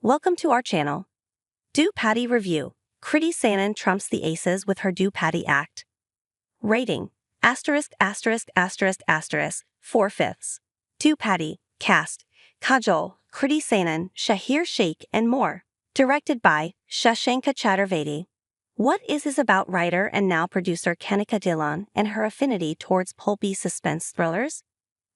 Welcome to our channel. Do Patti Review. Kriti Sanon trumps the aces with her Do Patti act. Rating: ********, 4/5. Do Patti. Cast: Kajol, Kriti Sanon, Shahir Sheikh, and more. Directed by Shashanka Chaturvedi. What is this about writer and now producer Kanika Dhillon and her affinity towards pulpy suspense thrillers?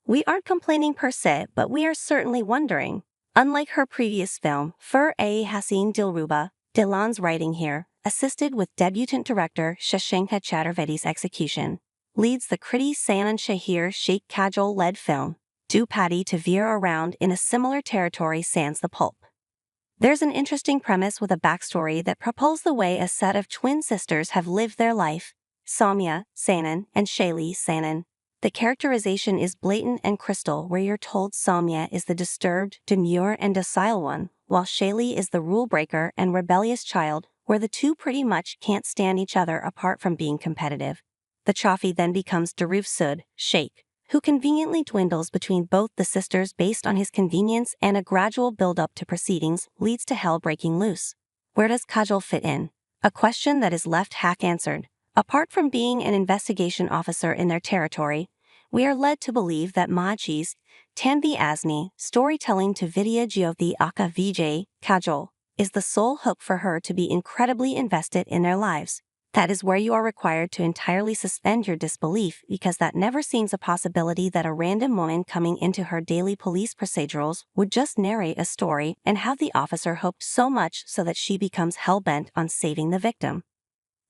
We aren't complaining per se, but we are certainly wondering. Unlike her previous film, Fur-e Haseen Dhillon's writing here, assisted with debutant director Shashanka Chaturvedi's execution, leads the Kriti Sanon Shahir Sheikh Kajol-led film, Do Patti, to veer around in a similar territory sans the pulp. There's an interesting premise with a backstory that propels the way a set of twin sisters have lived their life, Soumya Sanon and Shaylee Sanon. The characterization is blatant and crystal, where you're told Soumya is the disturbed, demure, and docile one, while Shaylee is the rule-breaker and rebellious child, where the two pretty much can't stand each other apart from being competitive. The Chafi then becomes Dhruv Sud, Sheikh, who conveniently dwindles between both the sisters based on his convenience, and a gradual build-up to proceedings leads to hell breaking loose. Where does Kajol fit in? A question that is left half-answered. Apart from being an investigation officer in their territory, we are led to believe that Machi's Tanvi Asni, storytelling to Vidya Jyoti Aka Vijay, Kajol, is the sole hook for her to be incredibly invested in their lives. That is where you are required to entirely suspend your disbelief, because that never seems a possibility that a random woman coming into her daily police procedurals would just narrate a story and have the officer hoped so much so that she becomes hell-bent on saving the victim.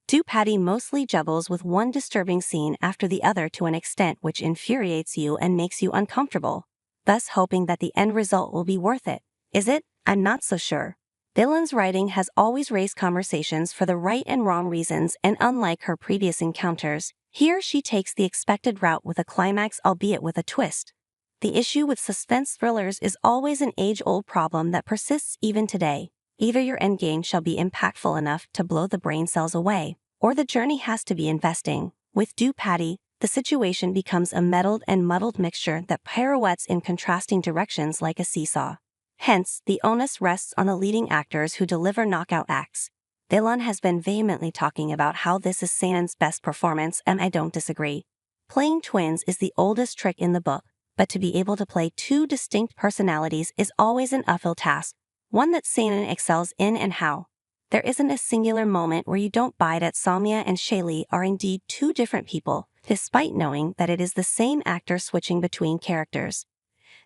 Do Patti mostly juggles with one disturbing scene after the other to an extent which infuriates you and makes you uncomfortable, thus hoping that the end result will be worth it. Is it? I'm not so sure. Dhillon's writing has always raised conversations for the right and wrong reasons, and unlike her previous encounters, here she takes the expected route with a climax, albeit with a twist. The issue with suspense thrillers is always an age-old problem that persists even today. Either your endgame shall be impactful enough to blow the brain cells away, or the journey has to be investing. With Do Patti, the situation becomes a meddled and muddled mixture that pirouettes in contrasting directions like a seesaw. Hence, the onus rests on the leading actors who deliver knockout acts. Dhillon has been vehemently talking about how this is Sanon's best performance, and I don't disagree. Playing twins is the oldest trick in the book, but to be able to play two distinct personalities is always an uphill task, one that Sanon excels in. And how? There isn't a singular moment where you don't buy that Soumya and Shaylee are indeed two different people, despite knowing that it is the same actor switching between characters.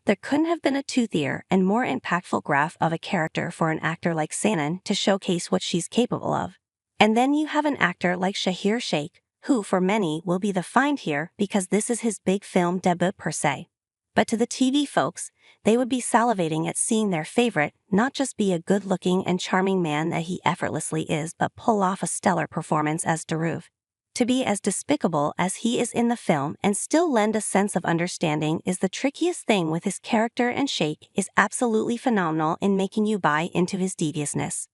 There couldn't have been a toothier and more impactful graph of a character for an actor like Sanon to showcase what she's capable of. And then you have an actor like Shahir Sheikh, who for many will be the find here because this is his big film debut per se. But to the TV folks, they would be salivating at seeing their favorite not just be a good-looking and charming man that he effortlessly is, but pull off a stellar performance as Dhruv. To be as despicable as he is in the film and still lend a sense of understanding is the trickiest thing with his character, and Sheikh is absolutely phenomenal in making you buy into his deviousness.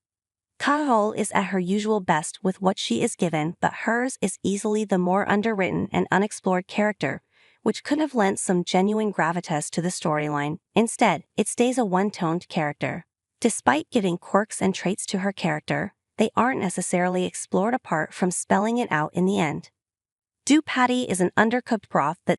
Kajol is at her usual best with what she is given, but hers is easily the more underwritten and unexplored character, which could have lent some genuine gravitas to the storyline. Instead, it stays a one-toned character. Despite giving quirks and traits to her character, they aren't necessarily explored apart from spelling it out in the end. Do Patti is an undercooked broth that